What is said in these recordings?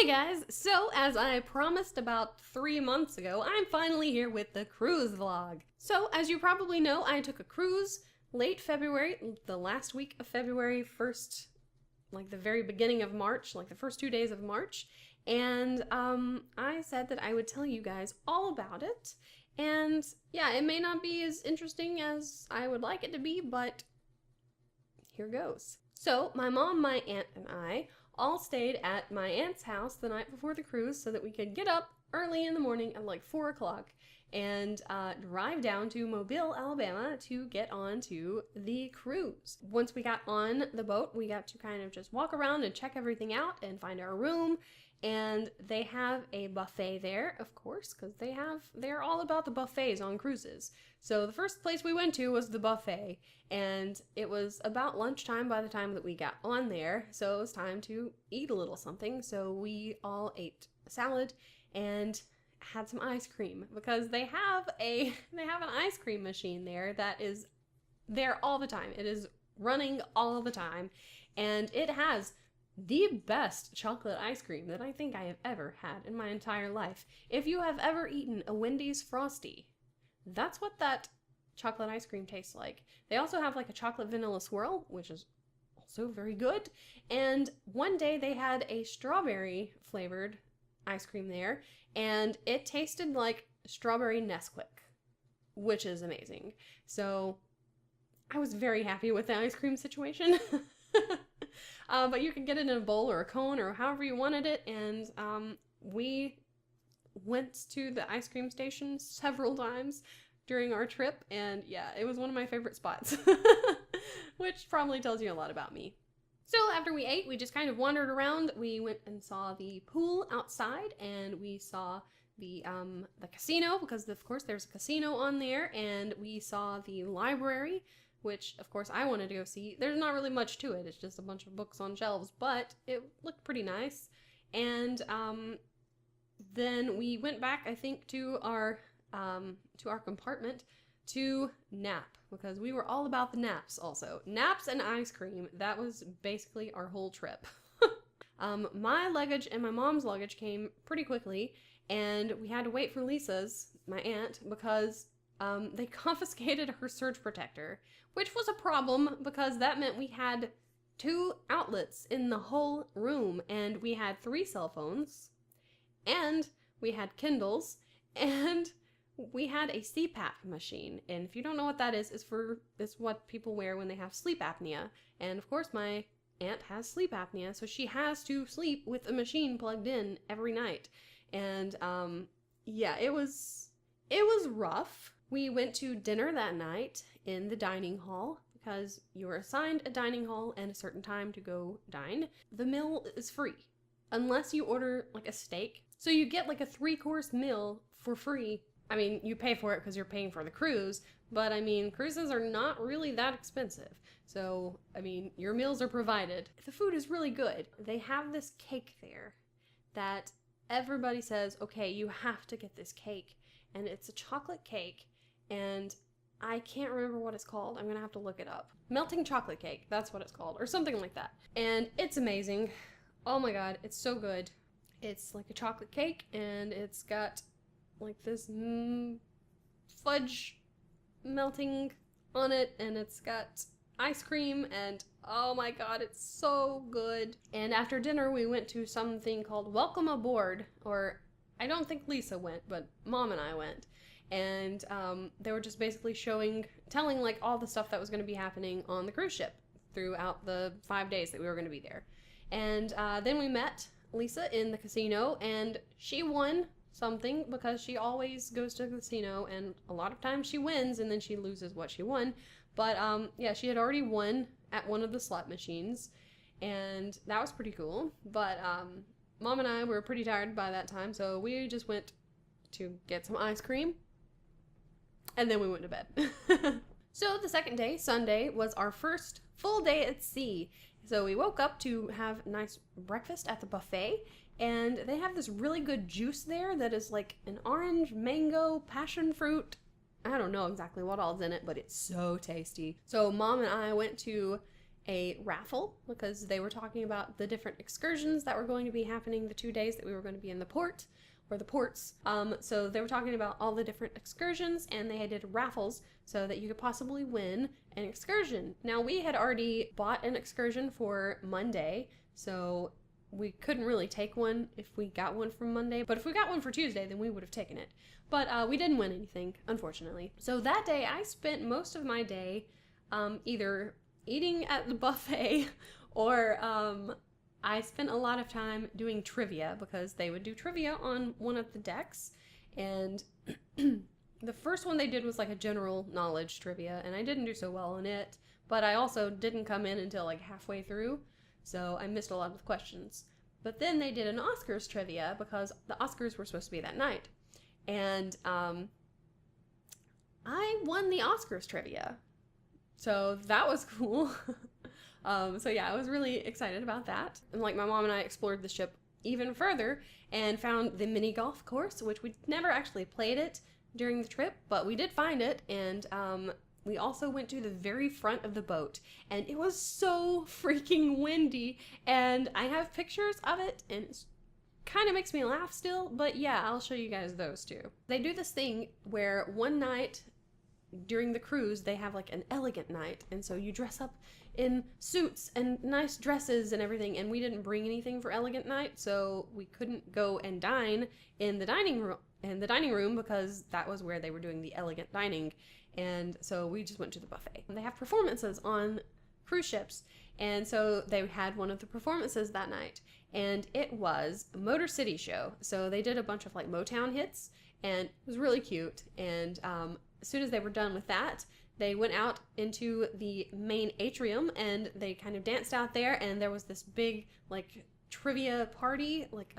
Hey guys, so as I promised about 3 months ago, I'm finally here with the cruise vlog. So as you probably know, I took a cruise late February, the last week of February, the very beginning of March, like the first 2 days of March, and I said that I would tell you guys all about it. And yeah, it may not be as interesting as I would like it to be, but here goes. So my mom, my aunt, and I all stayed at my aunt's house the night before the cruise so that we could get up early in the morning at like 4 o'clock and drive down to Mobile, Alabama to get on to the cruise. Once we got on the boat, we got to kind of just walk around and check everything out and find our room. And they have a buffet there, of course, because they're all about the buffets on cruises. So the first place we went to was the buffet, and it was about lunchtime by the time that we got on there, so it was time to eat a little something. So we all ate a salad and had some ice cream, because they have an ice cream machine there that is there all the time. It is running all the time, and it has the best chocolate ice cream that I think I have ever had in my entire life. If you have ever eaten a Wendy's Frosty, that's what that chocolate ice cream tastes like. They also have like a chocolate vanilla swirl, which is also very good. And one day they had a strawberry flavored ice cream there, and it tasted like strawberry Nesquik, which is amazing. So I was very happy with the ice cream situation. But you can get it in a bowl or a cone or however you wanted it, and we went to the ice cream station several times during our trip, and yeah, it was one of my favorite spots, which probably tells you a lot about me. So after we ate, we just kind of wandered around. We went and saw the pool outside, and we saw the casino, because of course there's a casino on there, and we saw the library, which of course I wanted to go see. There's not really much to it, it's just a bunch of books on shelves, but it looked pretty nice. And then we went back, I think, to our compartment to nap, because we were all about the naps also. Naps and ice cream, that was basically our whole trip. My luggage and my mom's luggage came pretty quickly, and we had to wait for Lisa's, my aunt, because they confiscated her surge protector, which was a problem because that meant we had 2 outlets in the whole room, and we had 3 cell phones, and we had Kindles, and we had a CPAP machine. And if you don't know what that is, it's what people wear when they have sleep apnea. And of course my aunt has sleep apnea, so she has to sleep with a machine plugged in every night. And yeah, it was rough. We went to dinner that night in the dining hall, because you were assigned a dining hall and a certain time to go dine. The meal is free, unless you order like a steak. So you get like a 3-course meal for free. I mean, you pay for it because you're paying for the cruise, but I mean, cruises are not really that expensive. So, I mean, your meals are provided. The food is really good. They have this cake there that everybody says, okay, you have to get this cake. And it's a chocolate cake, and I can't remember what it's called. I'm gonna have to look it up. Melting chocolate cake, that's what it's called, or something like that. And it's amazing. Oh my god, it's so good. It's like a chocolate cake, and it's got like this fudge melting on it, and it's got ice cream, and oh my god, it's so good. And after dinner, we went to something called Welcome Aboard, or I don't think Lisa went, but Mom and I went. And they were just basically telling like all the stuff that was going to be happening on the cruise ship throughout the 5 days that we were going to be there. And then we met Lisa in the casino, and she won something, because she always goes to the casino, and a lot of times she wins and then she loses what she won. But yeah, she had already won at one of the slot machines, and that was pretty cool. But Mom and I were pretty tired by that time, so we just went to get some ice cream, and then we went to bed. So the second day, Sunday, was our first full day at sea. So we woke up to have a nice breakfast at the buffet, and they have this really good juice there that is like an orange, mango, passion fruit. I don't know exactly what all's in it, but it's so tasty. So Mom and I went to a raffle because they were talking about the different excursions that were going to be happening the 2 days that we were going to be in the port, or the ports. So they were talking about all the different excursions, and they did raffles so that you could possibly win an excursion. Now, we had already bought an excursion for Monday, so we couldn't really take one if we got one from Monday, but if we got one for Tuesday, then we would have taken it. But we didn't win anything, unfortunately. So that day, I spent most of my day either eating at the buffet or I spent a lot of time doing trivia because they would do trivia on one of the decks. And the first one they did was like a general knowledge trivia, and I didn't do so well in it, but I also didn't come in until like halfway through, so I missed a lot of the questions. But then they did an Oscars trivia because the Oscars were supposed to be that night. And I won the Oscars trivia. So that was cool. So yeah, I was really excited about that. And like my mom and I explored the ship even further and found the mini golf course, which we never actually played it during the trip, but we did find it. And we also went to the very front of the boat, and it was so freaking windy, and I have pictures of it, and it's kind of makes me laugh still, but yeah, I'll show you guys those too. They do this thing where one night during the cruise, they have like an elegant night, and so you dress up in suits and nice dresses and everything, and we didn't bring anything for elegant night, so we couldn't go and dine in the dining room because that was where they were doing the elegant dining, and so we just went to the buffet. And they have performances on cruise ships, and so they had one of the performances that night, and it was a Motor City show. So they did a bunch of like Motown hits, and it was really cute. And as soon as they were done with that, they went out into the main atrium and they kind of danced out there, and there was this big like trivia party, like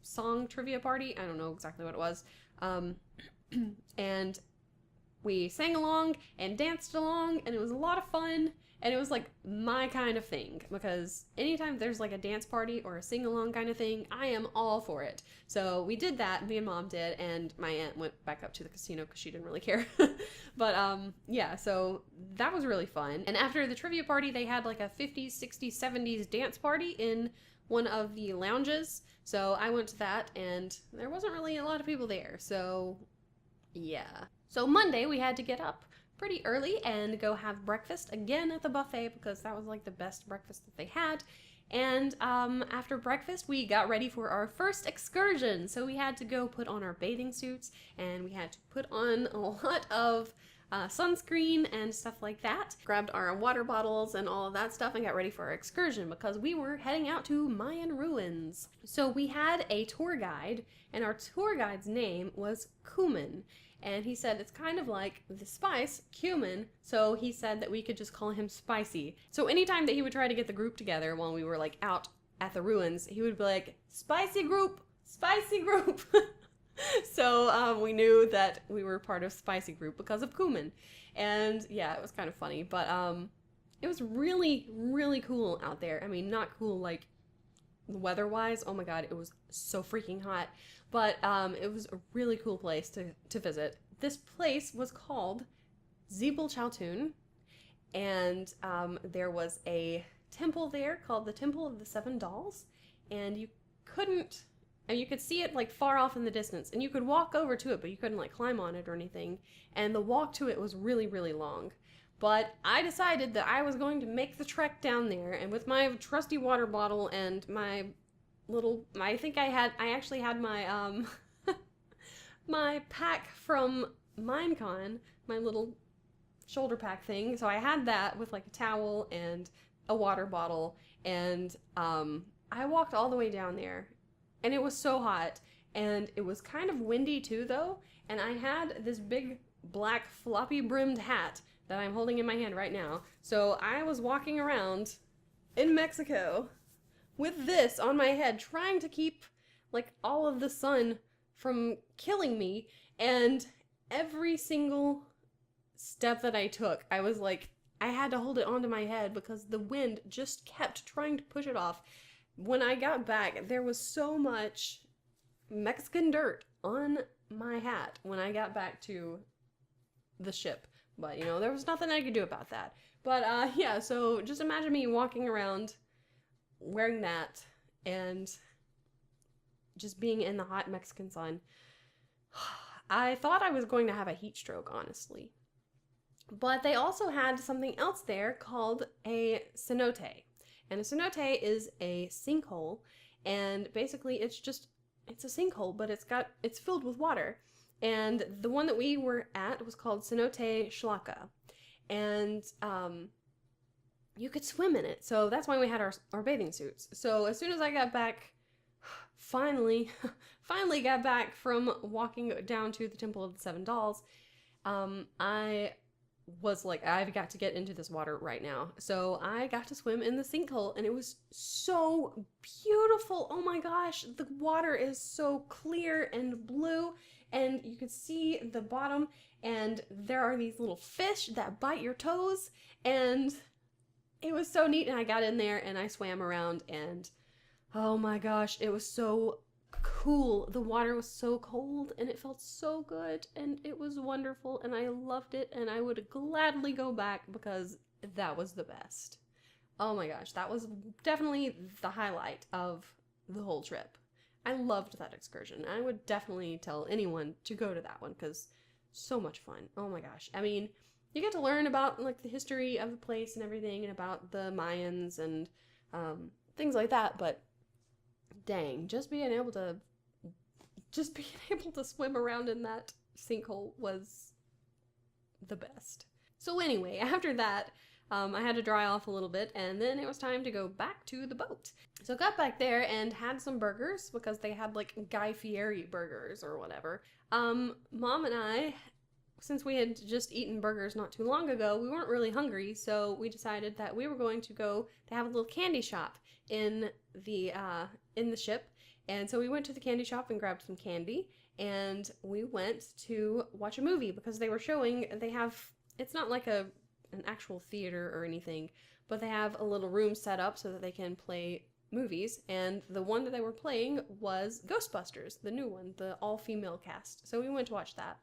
song trivia party. I don't know exactly what it was. And we sang along and danced along, and it was a lot of fun. And it was like my kind of thing, because anytime there's like a dance party or a sing-along kind of thing, I am all for it. So we did that, me and Mom did, and my aunt went back up to the casino because she didn't really care. But yeah, so that was really fun. And after the trivia party, they had like a 50s, 60s, 70s dance party in one of the lounges. So I went to that, and there wasn't really a lot of people there. So yeah. So Monday we had to get up pretty early and go have breakfast again at the buffet because that was like the best breakfast that they had. And after breakfast we got ready for our first excursion. So we had to go put on our bathing suits, and we had to put on a lot of sunscreen and stuff like that. Grabbed our water bottles and all of that stuff and got ready for our excursion because we were heading out to Mayan ruins. So we had a tour guide, and our tour guide's name was Cumin. And he said it's kind of like the spice, cumin, so he said that we could just call him Spicy. So anytime that he would try to get the group together while we were like out at the ruins, he would be like, Spicy group, Spicy group. So we knew that we were part of Spicy group because of cumin. And yeah, it was kind of funny, but it was really, really cool out there. I mean, not cool like weather-wise, oh my god, it was so freaking hot, but it was a really cool place to visit. This place was called Zebul Chaltun, and there was a temple there called the Temple of the Seven Dolls, and you could see it like far off in the distance, and you could walk over to it, but you couldn't like climb on it or anything, and the walk to it was really, really long. But I decided that I was going to make the trek down there, and with my trusty water bottle and my little, I actually had my, my pack from Minecon, my little shoulder pack thing, so I had that with like a towel and a water bottle, and I walked all the way down there, and it was so hot, and it was kind of windy too though, and I had this big black floppy brimmed hat that I'm holding in my hand right now. So I was walking around in Mexico with this on my head, trying to keep like all of the sun from killing me, and every single step that I took, I was like, I had to hold it onto my head because the wind just kept trying to push it off. When I got back, there was so much Mexican dirt on my hat when I got back to the ship. But, you know, there was nothing I could do about that. But yeah, so just imagine me walking around wearing that and just being in the hot Mexican sun. I thought I was going to have a heat stroke, honestly. But they also had something else there called a cenote. And a cenote is a sinkhole, and basically it's a sinkhole, but it's filled with water. And the one that we were at was called Cenote Shalaka. And you could swim in it. So that's why we had our bathing suits. So as soon as I got back, finally got back from walking down to the Temple of the Seven Dolls, I was like, I've got to get into this water right now. So I got to swim in the sinkhole, and it was so beautiful. Oh my gosh, the water is so clear and blue, and you could see the bottom, and there are these little fish that bite your toes, and it was so neat. And I got in there and I swam around, and oh my gosh, it was so cool. The water was so cold and it felt so good, and it was wonderful, and I loved it, and I would gladly go back because that was the best. Oh my gosh, that was definitely the highlight of the whole trip. I loved that excursion. I would definitely tell anyone to go to that one because so much fun. Oh my gosh. I mean, you get to learn about like the history of the place and everything, and about the Mayans and things like that, but dang, just being able to swim around in that sinkhole was the best. So anyway, after that, I had to dry off a little bit, and then it was time to go back to the boat. So I got back there and had some burgers because they had like Guy Fieri burgers or whatever. Mom and I, since we had just eaten burgers not too long ago, we weren't really hungry, so we decided that we were going to go to have a little candy shop in the ship. And so we went to the candy shop and grabbed some candy, and we went to watch a movie because they were showing, it's not like an actual theater or anything, but they have a little room set up so that they can play movies, and the one that they were playing was Ghostbusters, the new one, the all-female cast. So we went to watch that,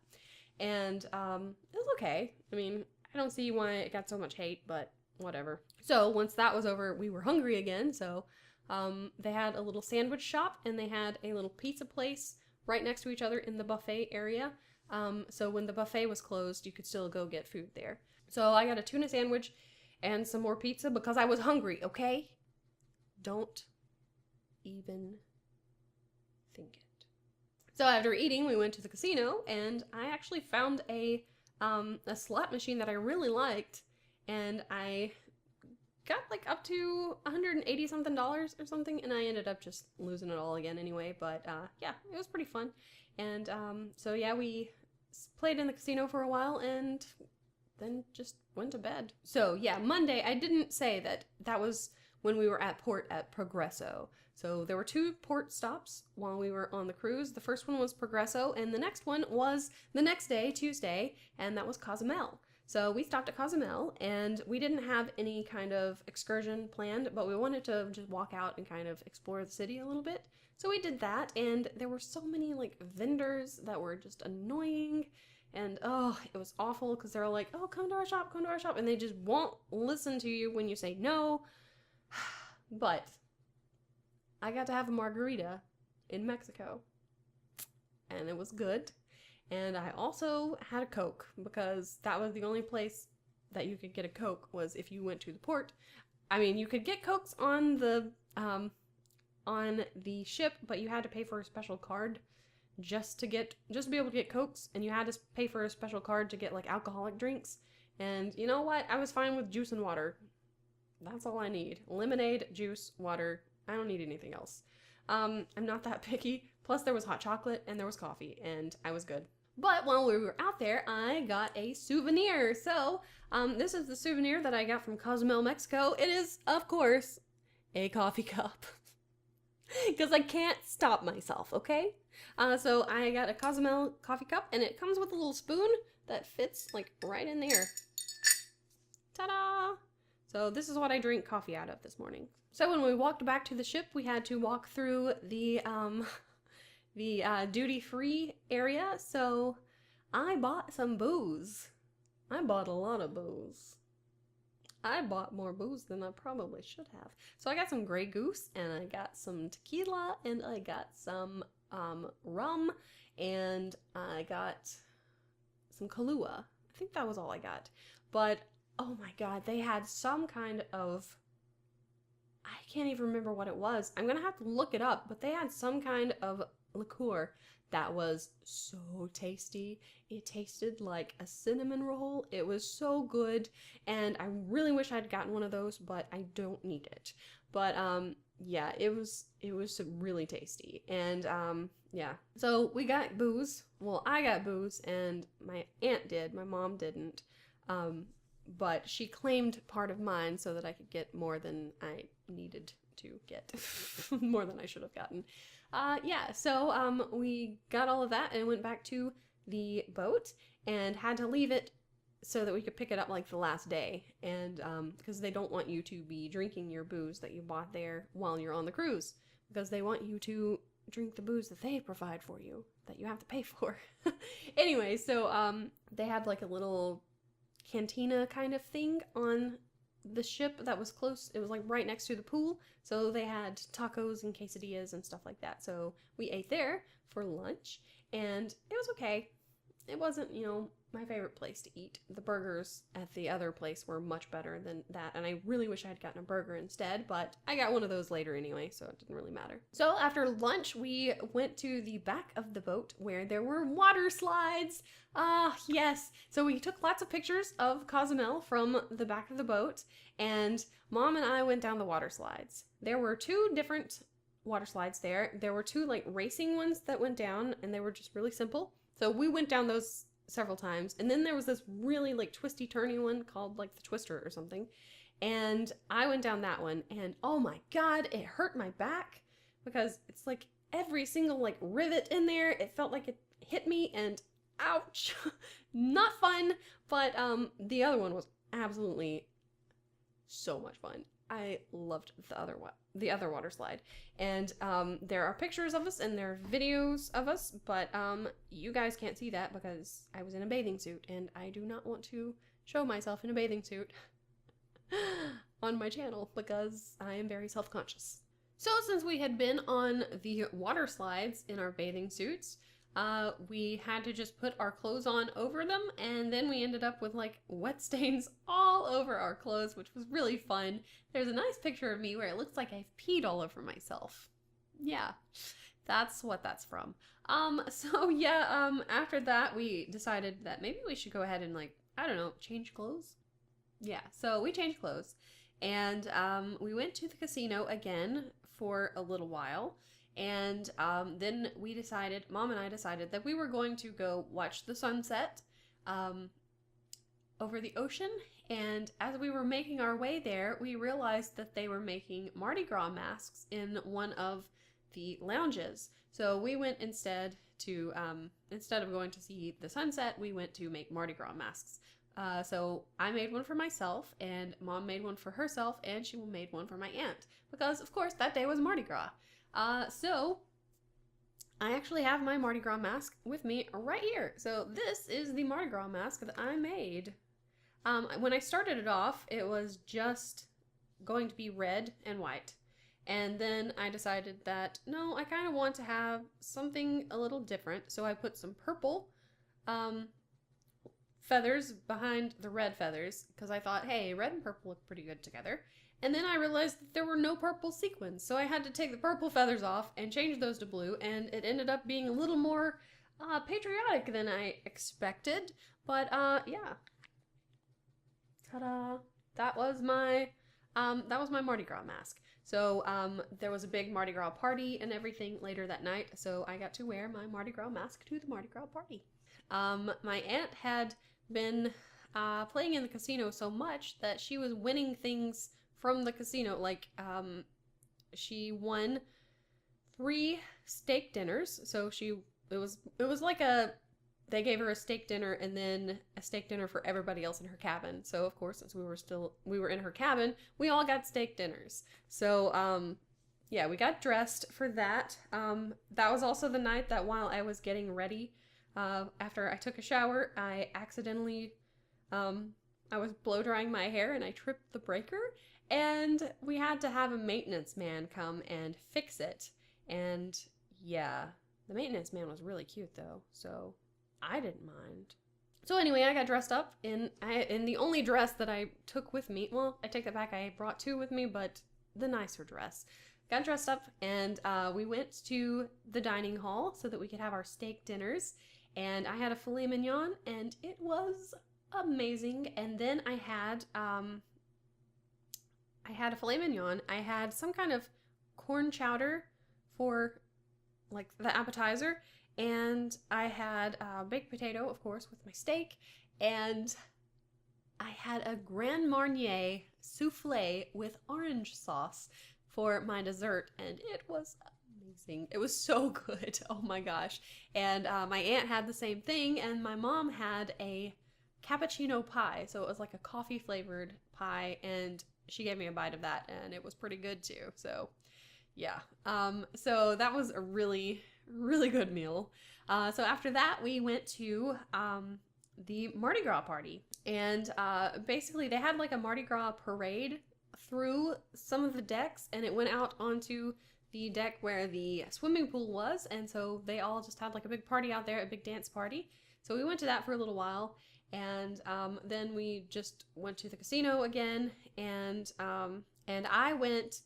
and it was okay. I mean, I don't see why it got so much hate, but whatever. So once that was over, we were hungry again, so they had a little sandwich shop, and they had a little pizza place right next to each other in the buffet area. So when the buffet was closed, you could still go get food there. So I got a tuna sandwich and some more pizza because I was hungry, okay? Don't even think it. So after eating, we went to the casino, and I actually found a slot machine that I really liked, and I got like up to $180 something or something, and I ended up just losing it all again anyway. But yeah, it was pretty fun. And so yeah, we played in the casino for a while and then just went to bed. So yeah, Monday, I didn't say that was when we were at port at Progreso. So there were 2 port stops while we were on the cruise. The first one was Progreso, and the next one was the next day, Tuesday, and that was Cozumel. So we stopped at Cozumel, and we didn't have any kind of excursion planned, but we wanted to just walk out and kind of explore the city a little bit. So we did that, and there were so many like vendors that were just annoying, and oh, it was awful because they're like, oh, come to our shop, and they just won't listen to you when you say no. But I got to have a margarita in Mexico, and it was good. And I also had a Coke because that was the only place that you could get a Coke was if you went to the port. I mean, you could get Cokes on the ship, but you had to pay for a special card just to be able to get Cokes, and you had to pay for a special card to get like alcoholic drinks. And you know what? I was fine with juice and water. That's all I need. Lemonade, juice, water. I don't need anything else. I'm not that picky. Plus there was hot chocolate and there was coffee, and I was good. But while we were out there, I got a souvenir. So this is the souvenir that I got from Cozumel, Mexico. It is, of course, a coffee cup. Because I can't stop myself, okay? So I got a Cozumel coffee cup, and it comes with a little spoon that fits like right in there. Ta-da! So this is what I drink coffee out of this morning. So when we walked back to the ship, we had to walk through the duty-free area. So I bought some booze. I bought a lot of booze. I bought more booze than I probably should have. So I got some Grey Goose, and I got some tequila, and I got some rum, and I got some Kahlua. I think that was all I got. But, oh my god, they had some kind of... I can't even remember what it was. I'm gonna have to look it up, but they had some kind of liqueur that was so tasty. It tasted like a cinnamon roll. It was so good, and I really wish I'd gotten one of those, but I don't need it. But yeah, it was really tasty, and yeah. So we got booze. Well, I got booze, and my aunt did. My mom didn't. But she claimed part of mine so that I could get more than I needed to get. More than I should have gotten. Yeah, so we got all of that and went back to the boat and had to leave it so that we could pick it up like the last day. And because they don't want you to be drinking your booze that you bought there while you're on the cruise. Because they want you to drink the booze that they provide for you, that you have to pay for. Anyway, so they had like a little cantina kind of thing on the ship that was close. It was like right next to the pool, so they had tacos and quesadillas and stuff like that. So we ate there for lunch, and it was okay. It wasn't, you know, my favorite place to eat. The burgers at the other place were much better than that, and I really wish I had gotten a burger instead, but I got one of those later anyway, so it didn't really matter. So after lunch, we went to the back of the boat where there were water slides. Yes. So we took lots of pictures of Cozumel from the back of the boat, and Mom and I went down the water slides. There were two different water slides there. There were two like racing ones that went down, and they were just really simple. So we went down those several times, and then there was this really like twisty turny one called like the Twister or something, and I went down that one, and oh my god, it hurt my back because it's like every single like rivet in there, it felt like it hit me, and ouch. Not fun. But the other one was absolutely so much fun. I loved the other water slide. And there are pictures of us and there are videos of us, but you guys can't see that because I was in a bathing suit, and I do not want to show myself in a bathing suit on my channel because I am very self-conscious. So since we had been on the water slides in our bathing suits, we had to just put our clothes on over them, and then we ended up with like wet stains all over our clothes, which was really fun. There's a nice picture of me where it looks like I've peed all over myself. Yeah, that's what that's from. So yeah, after that we decided that maybe we should go ahead and like, I don't know, change clothes? Yeah, so we changed clothes, and we went to the casino again for a little while. And then we decided, Mom and I decided that we were going to go watch the sunset over the ocean. And as we were making our way there, we realized that they were making Mardi Gras masks in one of the lounges. So we went instead of going to see the sunset, we went to make Mardi Gras masks. So I made one for myself, and Mom made one for herself, and she made one for my aunt. Because, of course, that day was Mardi Gras. So I actually have my Mardi Gras mask with me right here. So this is the Mardi Gras mask that I made. When I started it off, it was just going to be red and white. And then I decided that, no, I kind of want to have something a little different. So I put some purple feathers behind the red feathers, because I thought, hey, red and purple look pretty good together. And then I realized that there were no purple sequins, so I had to take the purple feathers off and change those to blue, and it ended up being a little more patriotic than I expected. But yeah, ta-da! That was my Mardi Gras mask. So there was a big Mardi Gras party and everything later that night, so I got to wear my Mardi Gras mask to the Mardi Gras party. My aunt had been playing in the casino so much that she was winning things from the casino. Like, she won 3 steak dinners. So it was like they gave her a steak dinner and then a steak dinner for everybody else in her cabin. So of course, since we were in her cabin, we all got steak dinners. So, yeah, we got dressed for that. That was also the night that while I was getting ready, after I took a shower, I accidentally, I was blow drying my hair and I tripped the breaker, and we had to have a maintenance man come and fix it. And yeah, the maintenance man was really cute though, so I didn't mind. So anyway, I got dressed up in the only dress that I took with me. Well, I take that back. I brought two with me, but the nicer dress. Got dressed up, and we went to the dining hall so that we could have our steak dinners. And I had a filet mignon, and it was amazing. And then I had a filet mignon. I had some kind of corn chowder for like the appetizer, and I had baked potato, of course, with my steak, and I had a Grand Marnier souffle with orange sauce for my dessert, and it was amazing. It was so good. Oh my gosh. And my aunt had the same thing, and my mom had a cappuccino pie, so it was like a coffee flavored pie, and she gave me a bite of that, and it was pretty good too. So yeah, so that was a really good meal. So after that, we went to the Mardi Gras party, and basically they had like a Mardi Gras parade through some of the decks, and it went out onto the deck where the swimming pool was, and so they all just had like a big party out there, a big dance party. So we went to that for a little while, and then we just went to the casino again, and I went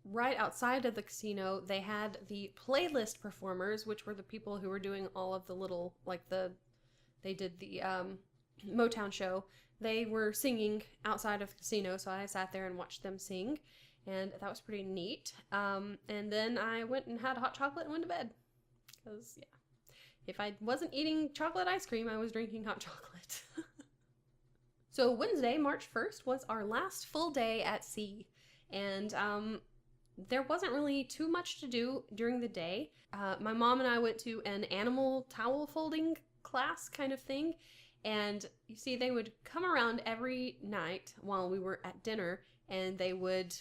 right outside of the casino. They had the playlist performers, which were the people who were doing all of the little, like they did the Motown show. They were singing outside of the casino, so I sat there and watched them sing, and that was pretty neat. And then I went and had hot chocolate and went to bed, because yeah, if I wasn't eating chocolate ice cream, I was drinking hot chocolate. So Wednesday, March 1st, was our last full day at sea, and there wasn't really too much to do during the day. My mom and I went to an animal towel folding class kind of thing, and you see they would come around every night while we were at dinner, and they would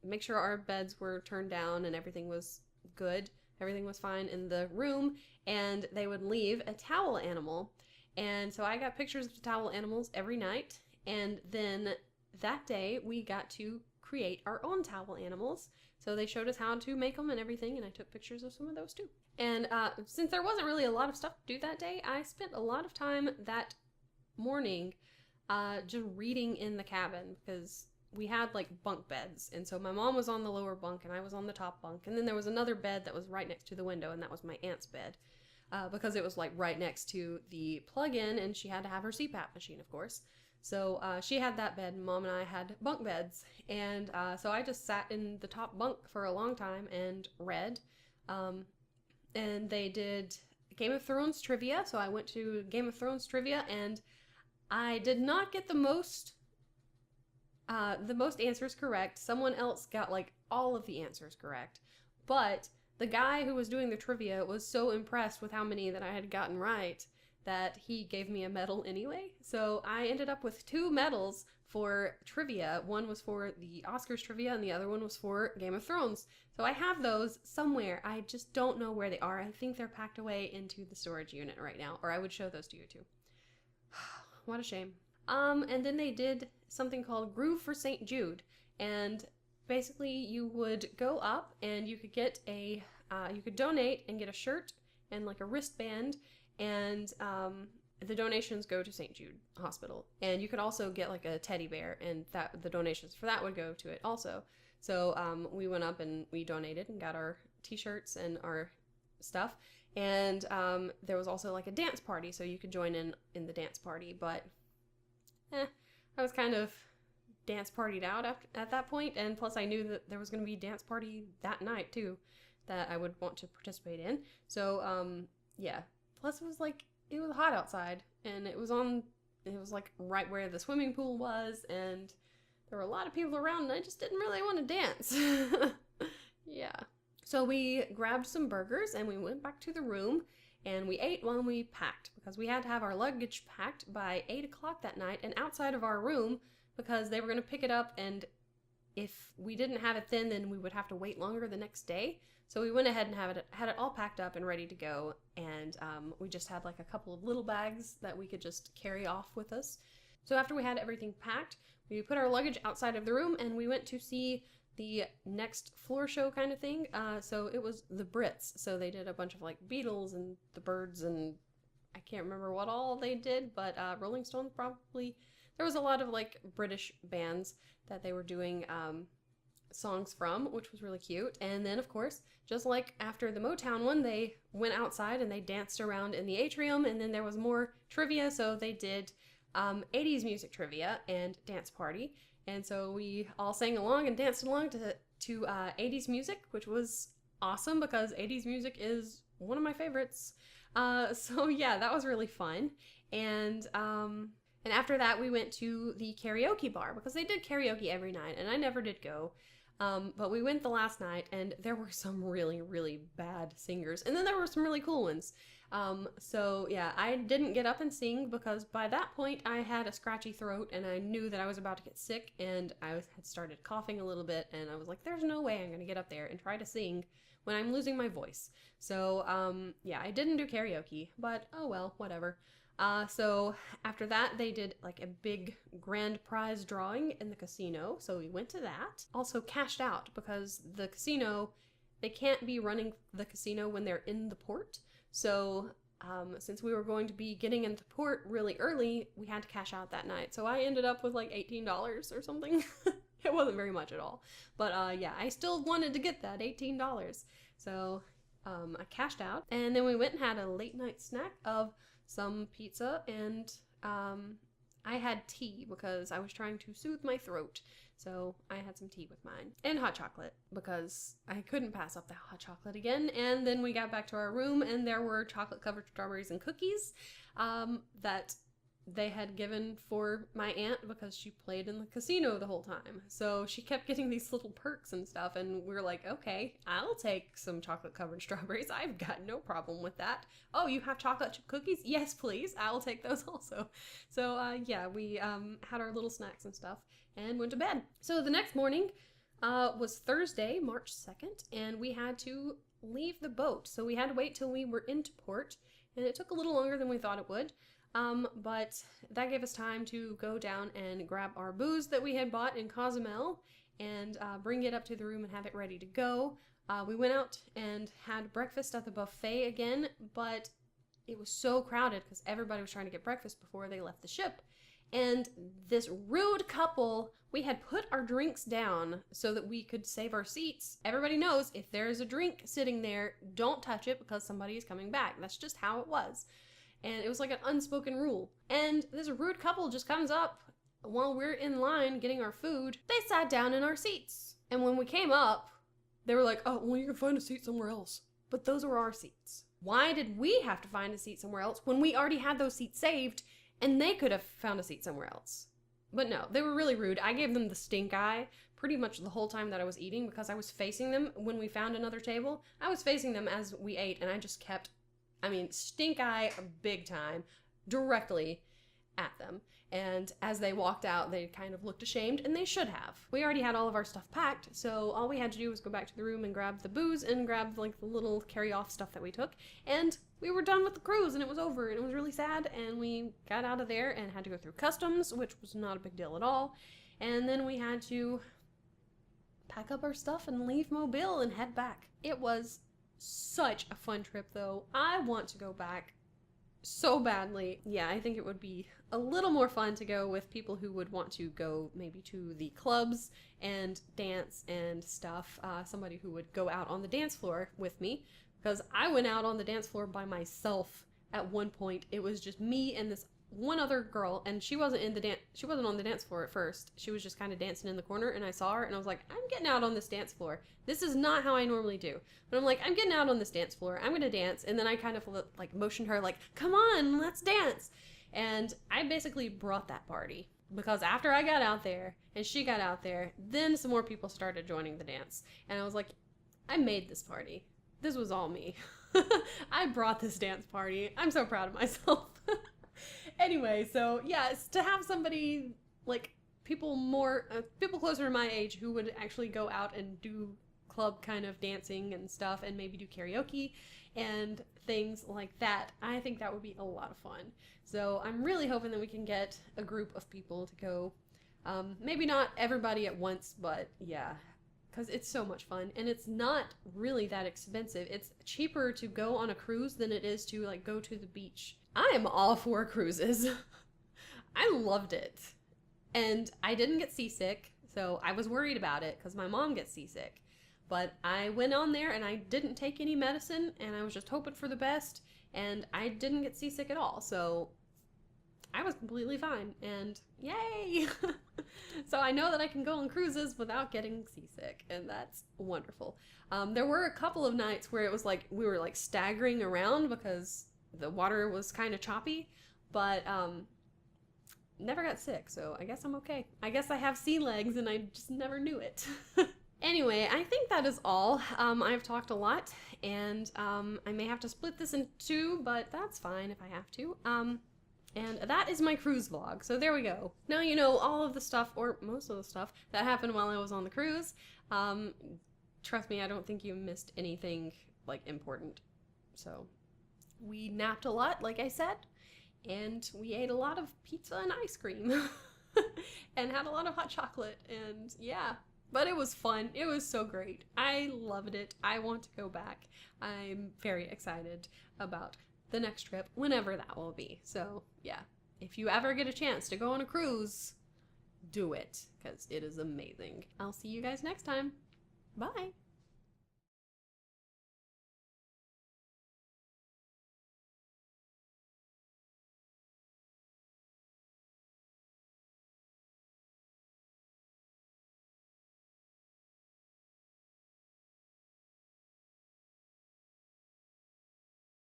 make sure our beds were turned down and everything was good, everything was fine in the room, and they would leave a towel animal. And so I got pictures of the towel animals every night, and then that day we got to create our own towel animals. So they showed us how to make them and everything, and I took pictures of some of those too. And since there wasn't really a lot of stuff to do that day, I spent a lot of time that morning just reading in the cabin, because we had like bunk beds, and so my mom was on the lower bunk and I was on the top bunk, and then there was another bed that was right next to the window, and that was my aunt's bed, because it was like right next to the plug-in, and she had to have her CPAP machine, of course. So she had that bed, and Mom and I had bunk beds, and so I just sat in the top bunk for a long time and read. And they did Game of Thrones trivia, so I went to Game of Thrones trivia, and I did not get the most answers correct. Someone else got like all of the answers correct, but the guy who was doing the trivia was so impressed with how many that I had gotten right that he gave me a medal anyway. So I ended up with 2 medals for trivia. One was for the Oscars trivia, and the other one was for Game of Thrones. So I have those somewhere. I just don't know where they are. I think they're packed away into the storage unit right now, or I would show those to you too. What a shame. And then they did something called Groove for St. Jude, and basically you would go up and you could get you could donate and get a shirt and like a wristband, and the donations go to St. Jude Hospital. And you could also get like a teddy bear, and the donations for that would go to it also. So we went up and we donated and got our t-shirts and our stuff. And there was also like a dance party, so you could join in the dance party, but I was kind of dance partied out at that point, and plus I knew that there was going to be a dance party that night too that I would want to participate in. So yeah, plus it was hot outside, and it was like right where the swimming pool was, and there were a lot of people around, and I just didn't really want to dance. Yeah. So we grabbed some burgers and we went back to the room, and we ate while we packed, because we had to have our luggage packed by 8 o'clock that night and outside of our room, because they were going to pick it up and if we didn't have it then we would have to wait longer the next day. So we went ahead and had it all packed up and ready to go, and we just had like a couple of little bags that we could just carry off with us. So after we had everything packed, we put our luggage outside of the room and we went to see the next floor show kind of thing. So it was the Brits. So they did a bunch of like Beatles and the Byrds, and I can't remember what all they did, but Rolling Stones probably. There was a lot of like British bands that they were doing songs from, which was really cute. And then of course, just like after the Motown one, they went outside and they danced around in the atrium, and then there was more trivia. So they did 80s music trivia and dance party. And so we all sang along and danced along to 80s music, which was awesome because 80s music is one of my favorites. So yeah, that was really fun. And after that, we went to the karaoke bar because they did karaoke every night, and I never did go. But we went the last night, and there were some really, really bad singers, and then there were some really cool ones. So yeah, I didn't get up and sing because by that point I had a scratchy throat, and I knew that I was about to get sick, and I had started coughing a little bit, and I was like, there's no way I'm gonna get up there and try to sing when I'm losing my voice. So yeah, I didn't do karaoke, but oh well, whatever. So after that, they did like a big grand prize drawing in the casino. So we went to that. Also cashed out because the casino, they can't be running the casino when they're in the port. So since we were going to be getting into port really early, we had to cash out that night. So I ended up with like $18 or something. It wasn't very much at all. But yeah, I still wanted to get that $18. So I cashed out. And then we went and had a late night snack of some pizza, and I had tea because I was trying to soothe my throat. So I had some tea with mine, and hot chocolate because I couldn't pass up the hot chocolate again. And then we got back to our room, and there were chocolate covered strawberries and cookies that they had given for my aunt because she played in the casino the whole time. So she kept getting these little perks and stuff, and we were like, okay, I'll take some chocolate covered strawberries. I've got no problem with that. Oh, you have chocolate chip cookies? Yes, please. I'll take those also. So yeah, we had our little snacks and stuff and went to bed. So the next morning was Thursday, March 2nd, and we had to leave the boat. So we had to wait till we were into port, and it took a little longer than we thought it would. But that gave us time to go down and grab our booze that we had bought in Cozumel and bring it up to the room and have it ready to go. We went out and had breakfast at the buffet again, but it was so crowded because everybody was trying to get breakfast before they left the ship. And this rude couple, we had put our drinks down so that we could save our seats. Everybody knows if there is a drink sitting there, don't touch it because somebody is coming back. That's just how it was. And it was like an unspoken rule. And this rude couple just comes up while we're in line getting our food. They sat down in our seats. And when we came up, they were like, oh, well, you can find a seat somewhere else. But those were our seats. Why did we have to find a seat somewhere else when we already had those seats saved and they could have found a seat somewhere else? But no, they were really rude. I gave them the stink eye pretty much the whole time that I was eating because I was facing them when we found another table. I was facing them as we ate, and I just kept, stink eye big time, directly at them. And as they walked out, they kind of looked ashamed, and they should have. We already had all of our stuff packed, so all we had to do was go back to the room and grab the booze and grab like the little carry-off stuff that we took, and we were done with the cruise, and it was over, and it was really sad, and we got out of there and had to go through customs, which was not a big deal at all, and then we had to pack up our stuff and leave Mobile and head back. It was such a fun trip, though. I want to go back so badly. Yeah, I think it would be a little more fun to go with people who would want to go maybe to the clubs and dance and stuff. Somebody who would go out on the dance floor with me, because I went out on the dance floor by myself at one point. It was just me and this one other girl, and she wasn't on the dance floor at first. She was just kind of dancing in the corner, and I saw her and I was like, I'm getting out on this dance floor. This is not how I normally do. But I'm like, I'm getting out on this dance floor. I'm gonna dance. And then I kind of like motioned her like, come on, let's dance. And I basically brought that party, because after I got out there and she got out there, then some more people started joining the dance. And I was like, I made this party. This was all me. I brought this dance party. I'm so proud of myself. Anyway, so yeah, it's to have somebody like people closer to my age who would actually go out and do club kind of dancing and stuff and maybe do karaoke and things like that. I think that would be a lot of fun. So I'm really hoping that we can get a group of people to go. Maybe not everybody at once, but yeah, because it's so much fun and it's not really that expensive. It's cheaper to go on a cruise than it is to like go to the beach. I am all for cruises. I loved it. And I didn't get seasick, so I was worried about it because my mom gets seasick. But I went on there and I didn't take any medicine and I was just hoping for the best and I didn't get seasick at all. So I was completely fine and yay! So I know that I can go on cruises without getting seasick and that's wonderful. There were a couple of nights where it was like we were like staggering around because the water was kind of choppy, but never got sick, so I guess I'm okay. I guess I have sea legs and I just never knew it. Anyway, I think that is all. I've talked a lot, and I may have to split this in two, but that's fine if I have to. And that is my cruise vlog, so there we go. Now you know all of the stuff, or most of the stuff, that happened while I was on the cruise. Trust me, I don't think you missed anything, like, important. So, we napped a lot, like I said, and we ate a lot of pizza and ice cream. And had a lot of hot chocolate, and yeah. But it was fun. It was so great. I loved it. I want to go back. I'm very excited about the next trip, whenever that will be. So, yeah. If you ever get a chance to go on a cruise, do it, because it is amazing. I'll see you guys next time. Bye!